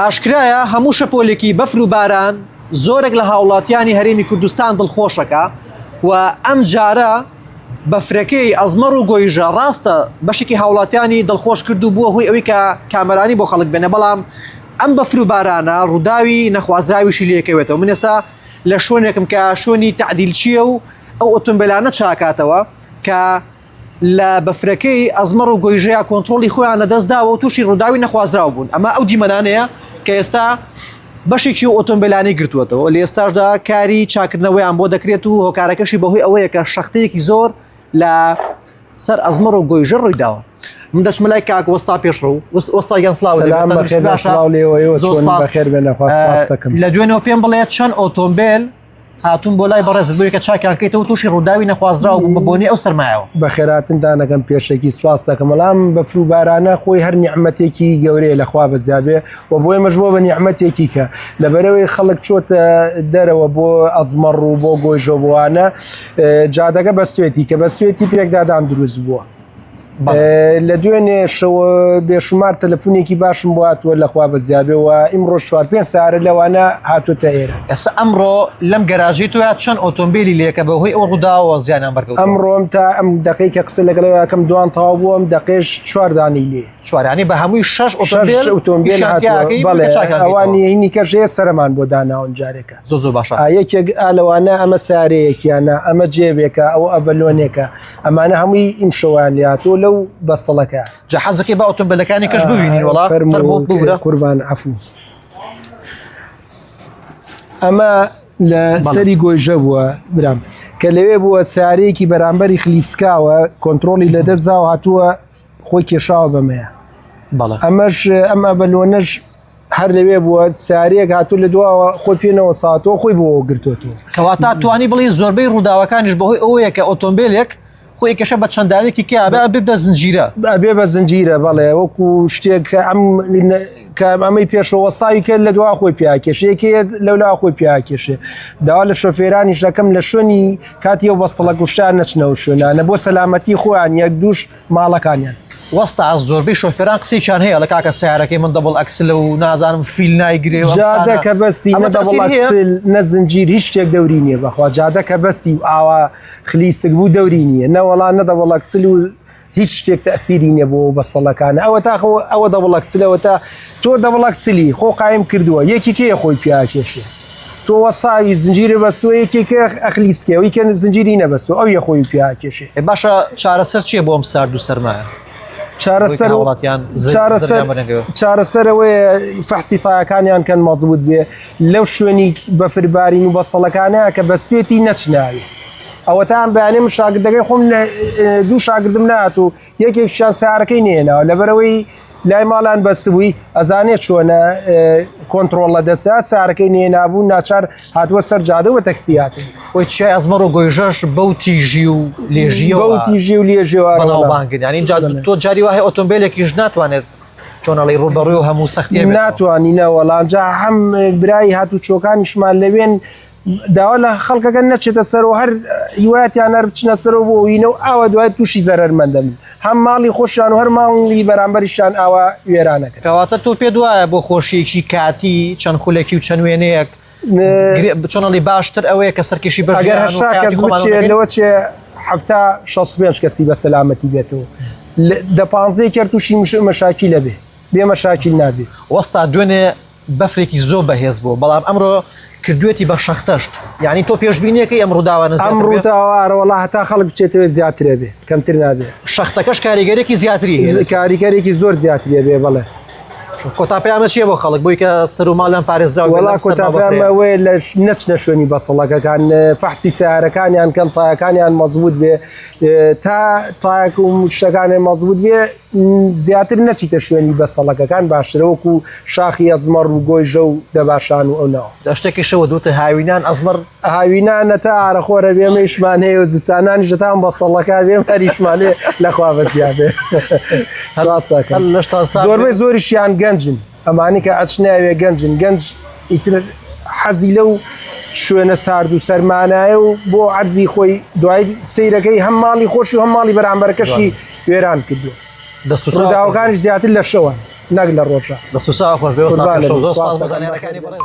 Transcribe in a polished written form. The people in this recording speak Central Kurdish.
ئاشکرایە هەموو شەپۆلێکی بەفر و باران زۆرێک لە هاوڵاتیانی هەرێمی کوردستان دڵخۆشەکە و ئەم جارە بەفرەکەی ئەزمەڕ و گۆیژە ڕاستە بەشێکی هاوڵاتیانی دڵخۆش کردو بووە هۆی ئەوەی کە کامەرانی بۆ خەڵک بێنە، بەڵام ئەم بەفر و بارانە ڕووداوی نەخوازراویشی لێکەوێتەوە. من ئێستا لە شوێنێکم کە شوێنی تعدیلچیە و ئەو ئۆتۆمبیلانە چاکاتەوە کە لە بەفرەکەی ئەزمەڕ و گۆیژەیە کۆنتترۆلی خۆیان لەدەستداوە و تووشی ڕووداوی نەخوازراوە بوون. ئەمە ئەو دیمەنانەیە کە ئێستا بەشێکی و ئۆتۆمبیلانی گرتووەتەوە، لە ئێستاشدا کاری چاکردنەوەیان بۆ دەکرێت و هۆکارەکەشی بەهۆی ئەوەیە کە شەختەیەکی زۆر لە سەر ئەزمەڕ و گۆیژە ڕوویداوە. من دەچمە لای کاک وەستا پێشڕۆ وەستاگیان سلااو لە دوێنەوە پێم بڵێ چەند ئۆتۆمبیل هاتوون بۆ لای بەڕێز بووی کە چاکیان کەیتەوە تووشی ڕووداوی نەخوازراوە بوو بۆنی ئەو سەرمایەوە. بە خێراتندانەکەم پێشێکی سپاس دەکەم، بەڵام بەفر و بارانە خۆی هەر نیعمەتێکی گەورەیە لەخوا بەزیابێ و بۆی مەژبووە بە نیعمەتێکی کە لەبەرەوەی خەڵک چۆتە دەرەوە بۆ ئەزمەڕ و بۆ گۆیژە بووانە جادەگە بەستێتی کە بەستێتی پێکدادان دروست بووە. لە دوێنێ شەوە بێشمار تەلەفۆنێکی باشم بۆ هاتووە لەخوا بەزیابێەوە ئیمڕۆ 4-5 ساعە لەوانە هاتوۆتە ئێرە. ئێستا ئەمڕۆ لەم گەراژی توە چەند ئۆتۆمبیلی لێکە بەهۆی ئەو ڕووداوە زیانیان بەرکەوت. ئەمڕۆم تا ئەم دقەی کە قسە لەگەڵەوەکەم دوان تەواو بووە، ئەم دقەیەش 4 دانی لێ چوارانی بە هەمووی 6 ئۆتۆمبیل ئەوانی هینی کەژەیە سەرمان بۆ داناون جارێکە زۆ باشە. یەکێک ئالەوانە ئەمە سارەیەکیانە ئەمە جێبێکە ئەوە ئەڤەلۆنێکە ئەمانە هەمووی ئیم شەوان لاتۆ لەو بەستەڵەکە جەحەزەکەی بە ئۆتۆمبیلەکانی کەش ببینین وڵا قوربان عەفو. ئەمە لە سەری گۆیژە بووە برام کە لەوێ بووە سارەیەکی بەرامبەری خلیسکاوە کۆنتترۆلی لەدەستدا و هاتووە خۆی کێشاوە بەمەیە. ئەمەش ئەم ئەڤەلۆنەش هەر لەوێ بووە سارەیەک هاتوو لە دواوە خۆی پێنەوە ساتەوە خۆی بۆ گرتوەوە. کەواتە توانی بڵی زۆربەی ڕووداوەکانیش بەهۆی ئەوەیە کە ئۆتۆمبیلێک خۆی کێشە بە چەندانێکی کابێ بە زنجیرە بێ بە زنجیرە بەڵێ وەکو شتێک ئەمەی پێشەوە ساوی کرد لە دوا خۆی پیاکێشەیەکی لەولا خۆی پیاکێشێ داوا لە شۆفێرانی شەکەم لە شوێنی کاتی ئەو بەستەڵە گوشتیان نەچنەوە شوێنانە بۆ سەلامەتی خۆیان یەک دووش ماڵەکانیان. وەستا زۆربەی شۆفێران قسەیان هەیە لە کاکە سیارەکەی من دەبڵ ئەکسلە و نازانم فیل نایگرێ جادە کە بەستی نەزنجیر هیچ شتێک دەوری نییە بەخوا جادە کە بەستی ئاوا خلیسک بوو دەوری نییە نەوەڵان نەدەبڵ ئەکسل و هیچ شتێک تەسیری نییە بۆ بەسەڵەکانە ئەوە تاخۆ ئەوە دەبڵ ئەکسلەوە تا تۆ دەبڵ ئەکسلی خۆ قایم کردووە یەکی کێ خۆی پیاکێشێ تۆ وەساوی زنجیرە بەستووە یەکێکە ئەخلیسکەوەی کە زنجیری نەبەستوە ئەو یە خۆی پیاکێشێ. باشە چارەسەر چییە بۆ ئەم سارد و سەرمایە؟ چارەسەرەوەی فەحسی تایەکانیان کەن مەزبوط بێ لەو شوێنی بەفربارین و بەسەڵەکانەیە کە بەستێتی نەچناوی. ئەوە تان بەیانێ من شاگردەکەی خۆم دوو شاگردم نات و یەکێکیان سیارەکەی نێناوە لەبەرەوەی لای ماڵان بەست بووی ئەزانێت چۆنە کۆنتترۆڵە دەسا سارەکەی نێنابوو ناچار هاتووە سەر جادە و تەکسیاتی وی چای ئەزمەڕ و گۆیژەش بەوتیژی و لێژیەوەتیژی و لێژێوەبانگرانی تۆ جاری وایە ئۆتۆمبیلێکیش ناتوانێت چۆنەڵی ڕوبەڕوی و هەموو سەختی ناتوانینە وەڵامجا هەم برایی هاتوو چۆکانیشمان لەوێن داوا لە خەڵکەکە نەچێتە سەر و هەر هیوایەتیان هەر بچنە سەرەوە بۆ وینە و ئاوە دوای تووشی زەرەرمەندەن هەم ماڵی خۆشیان و هەر ماڵی بەرامبەریشان ئاوا وێرانەکە. کەواتە تۆ پێ دوایە بۆ خۆشیێکی کاتی چەند خولێکی و چەند وێنەیەک چۆنەڵی باشتر ئەوەیە کە سەرکێشی بەگەر هەشتا کەس بچێ لەوە چێ هەفتا 65 کەسی بە سەلامەتی بێتەوە دە 15 کرد تووشی مەشاکی لەبێ بێ مەشاکیل نابێ. وەستا دوێنێ بەفرێکی زۆر بەهێز بوو بەڵام ئەمڕۆ کردوێتی بە شەختەشت یعنی تۆ پێشبینیەکەی ئەم ڕووداوانە ئەم ڕووداوارەوەڵا هەتا خەڵک بچێتەوە زیاترێ بێ کەمتر نابێ. شەختەکەش کاریگەرێکی زیاتری کاریگەرێکی زۆر زیاترێ بێ بەڵێ. کۆتاپیامە چیە بۆ خەڵک بۆی کە سەر و ماڵیان پارێزراوە وەڵا کۆتاپیامەوەی لە نەچنە شوێنی بەسەڵەکەکان فەحسی سیارەکانیان کەم تایەکانیان مەزبوط بێ تا تایەک و شتەکانیان مەزبوط بێ زیاتر نەچیتە شوێنی بەسەڵەکەکان باشترە وەکو شاخی ئەزمەڕ و گۆیژە و دەباشان و ئەوەوە شتێکی شەوە دوتە هاوینان ئەزمەڕ هاوینانە تا ئارەخۆرە بێمەیشمان هەیە و زستانانی ژەتان بەسەڵەکە بێم هەریشمانێ لەخوا بەزیابێ زۆربەی زۆریشیان گەنجن ئەمانی کە ئەچناوێ گەنجن گەنج ئیتر حەزی لەو شوێنە سارد و سەرمانایە و بۆ عەرزی خۆی دوای سەیرەکەی هەم ماڵی خۆشی و هەم ماڵی بەرامبەرەکەشی وێران کردووە. ڕووداوەکانیش زیاتر لە شەوە نەک لە ڕۆژە. دەست و چاو خۆش بێ قوربانە زۆر بی، سپاس سپاس بۆ زانیارەکانی بەڕێز.